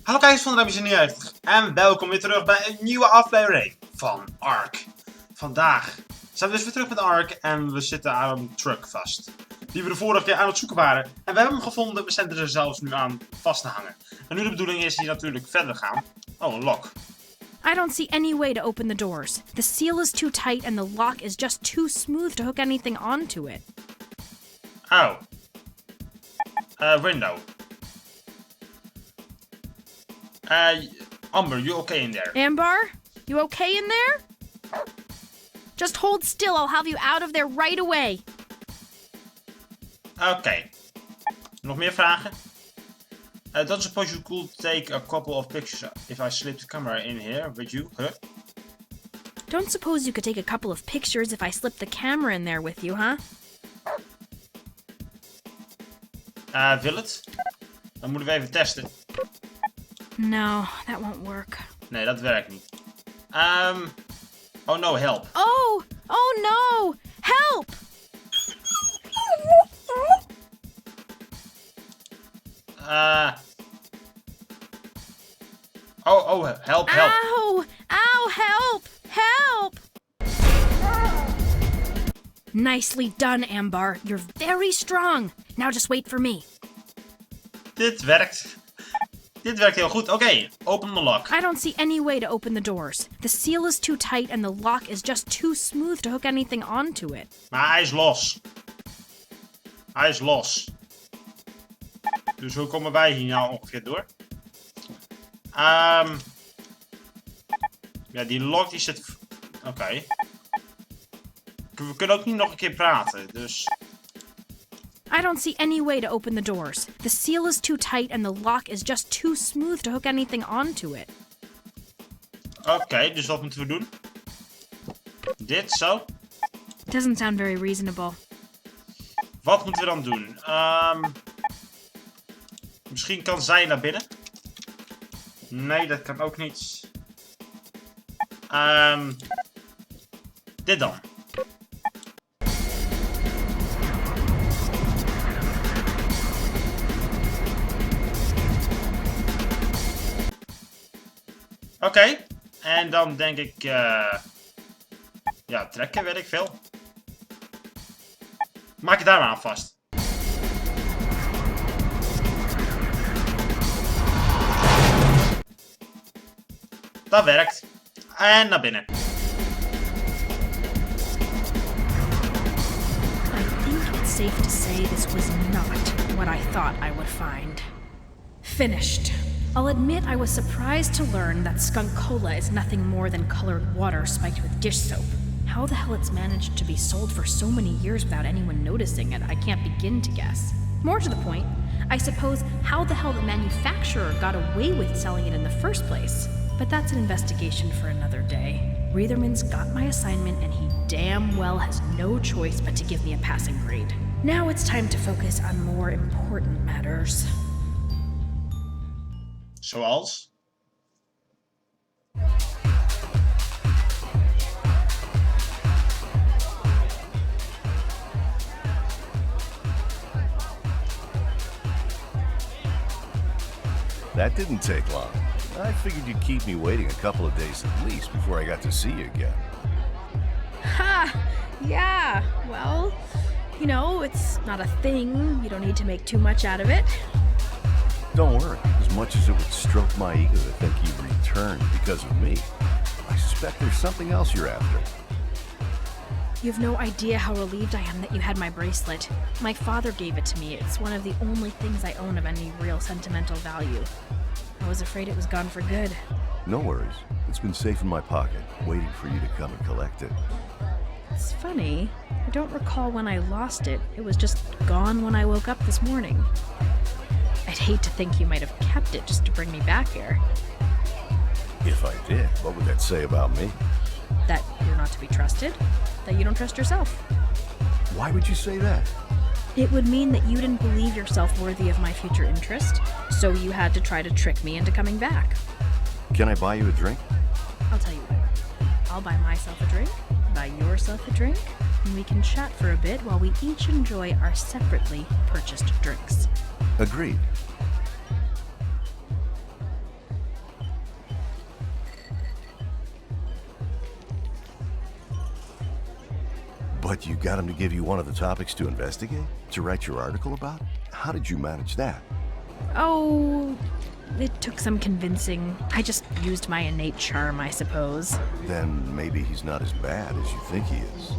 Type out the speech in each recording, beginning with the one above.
Hallo kijkers van de Ruimte 90 en welkom weer terug bij een nieuwe aflevering van Ark. Vandaag zijn we dus weer terug met Ark en we zitten aan een truck vast. Die we de vorige keer aan het zoeken waren. En we hebben hem gevonden, we zijn er zelfs nu aan vast te hangen. En nu de bedoeling is hier natuurlijk verder gaan. Oh, een lock. I don't see any way to open the doors. The seal is too tight and the lock is just too smooth to hook anything onto it. Oh. Window. Amber, you okay in there? Amber, you okay in there? Just hold still, I'll have you out of there right away. Oké. Nog meer vragen? Don't suppose you could take a couple of pictures if I slip the camera in here with you, huh? Don't suppose you could take a couple of pictures if I slipped the camera in there with you, huh? Wil het? Dan moeten we even testen. No, that won't work. Nee, dat werkt niet. Oh no, help. Oh no! Help! Help. Ow! Ow, help! Help! Nicely done, Amber. You're very strong. Now just wait for me. Dit werkt. Dit werkt heel goed. Oké, open the lock. I don't see any way to open the doors. The seal is too tight and the lock is just too smooth to hook anything onto it. Maar hij is los. Hij is los. Dus hoe komen wij hier nou ongeveer door? Ja, die lock die zit... Oké. We kunnen ook niet nog een keer praten, dus... I don't see any way to open the doors. The seal is too tight and the lock is just too smooth to hook anything onto it. Oké, dus wat moeten we doen? Dit, zo. Doesn't sound very reasonable. Wat moeten we dan doen? Misschien kan zij naar binnen. Nee, dat kan ook niet. Dit dan. Oké, en dan denk ik, ja, trekken, weet ik veel. Maak je daar maar aan vast. Dat werkt. En naar binnen. I think it's safe to say this was not what I thought I would find. Finished. I'll admit I was surprised to learn that skunk cola is nothing more than colored water spiked with dish soap. How the hell it's managed to be sold for so many years without anyone noticing it, I can't begin to guess. More to the point, I suppose how the hell the manufacturer got away with selling it in the first place. But that's an investigation for another day. Reitherman's got my assignment and he damn well has no choice but to give me a passing grade. Now it's time to focus on more important matters. Zoals? That didn't take long. I figured you'd keep me waiting a couple of days at least before I got to see you again. Ha! Yeah, well, you know, it's not a thing. You don't need to make too much out of it. Don't worry, as much as it would stroke my ego to think you'd return because of me, I suspect there's something else you're after. You've no idea how relieved I am that you had my bracelet. My father gave it to me. It's one of the only things I own of any real sentimental value. I was afraid it was gone for good. No worries. It's been safe in my pocket, waiting for you to come and collect it. It's funny. I don't recall when I lost it. It was just gone when I woke up this morning. I'd hate to think you might have kept it just to bring me back here. If I did, what would that say about me? That you're not to be trusted? That you don't trust yourself? Why would you say that? It would mean that you didn't believe yourself worthy of my future interest, so you had to try to trick me into coming back. Can I buy you a drink? I'll tell you what. I'll buy myself a drink, buy yourself a drink, and we can chat for a bit while we each enjoy our separately purchased drinks. Agreed. But you got him to give you one of the topics to investigate? To write your article about? How did you manage that? Oh, it took some convincing. I just used my innate charm, I suppose. Then maybe he's not as bad as you think he is.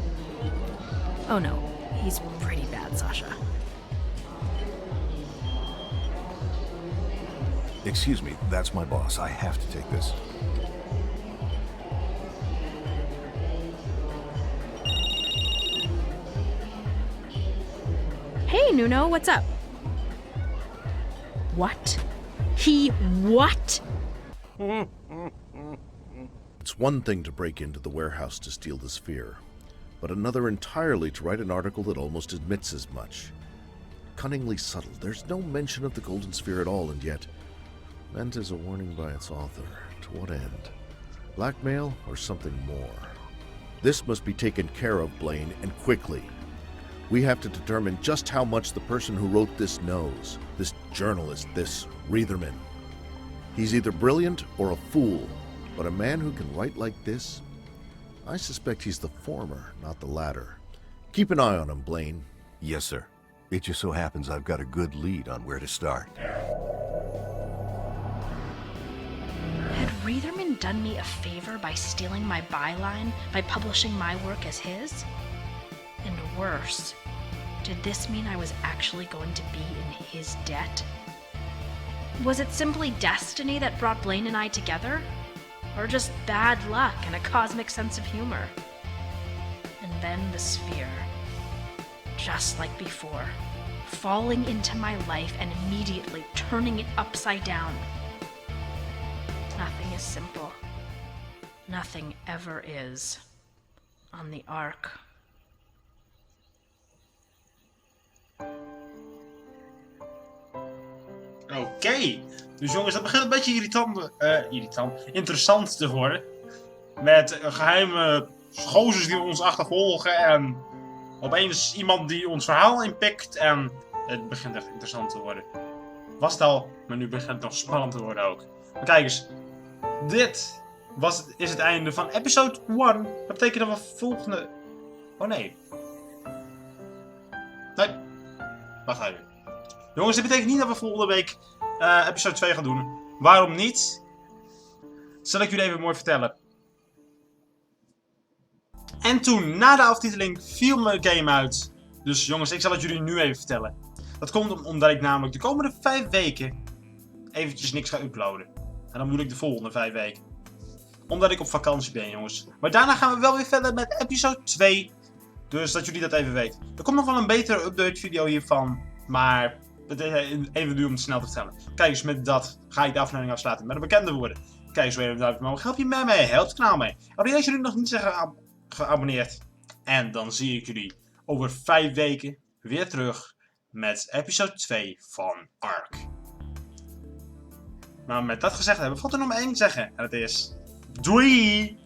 Oh no, he's pretty bad, Sasha. Excuse me, that's my boss. I have to take this. Hey, Nuno, what's up? What? What? It's one thing to break into the warehouse to steal the sphere, but another entirely to write an article that almost admits as much. Cunningly subtle, there's no mention of the golden sphere at all, and yet, meant as a warning by its author. To what end? Blackmail or something more? This must be taken care of, Blaine, and quickly. We have to determine just how much the person who wrote this knows. This journalist, this Reitherman. He's either brilliant or a fool, but a man who can write like this? I suspect he's the former, not the latter. Keep an eye on him, Blaine. Yes, sir. It just so happens I've got a good lead on where to start. Had Reitherman done me a favor by stealing my byline, by publishing my work as his? And worse, did this mean I was actually going to be in his debt? Was it simply destiny that brought Blaine and I together? Or just bad luck and a cosmic sense of humor? And then the sphere. Just like before, falling into my life and immediately turning it upside down. Nothing is simple. Nothing ever is. On the Ark. Oké, dus jongens, dat begint een beetje interessant te worden. Met geheime gozers die ons achtervolgen en opeens iemand die ons verhaal inpikt en het begint echt interessant te worden. Was het al, maar nu begint het nog spannend te worden ook. Maar kijk eens, dit is het einde van episode 1. Dat betekent dat we volgende... Oh nee. Nee. Wacht even. Jongens, dit betekent niet dat we volgende week episode 2 gaan doen. Waarom niet? Zal ik jullie even mooi vertellen. En toen, na de aftiteling, viel mijn game uit. Dus jongens, ik zal het jullie nu even vertellen. Dat komt omdat ik namelijk de komende 5 weken eventjes niks ga uploaden. En dan bedoel ik de volgende 5 weken. Omdat ik op vakantie ben, jongens. Maar daarna gaan we wel weer verder met episode 2. Dus dat jullie dat even weten. Er komt nog wel een betere update video hiervan. Maar het is even duur om het snel te vertellen. Kijk eens, met dat ga ik de aflevering afsluiten met een bekende woorden. Kijk eens weer even duimpje omhoog. Help je mij mee. Help het kanaal mee. Abonneer als jullie nog niet zijn geabonneerd. En dan zie ik jullie over 5 weken weer terug met episode 2 van Ark. Maar met dat gezegd hebben, valt er nog maar één te zeggen. En dat is... Doei!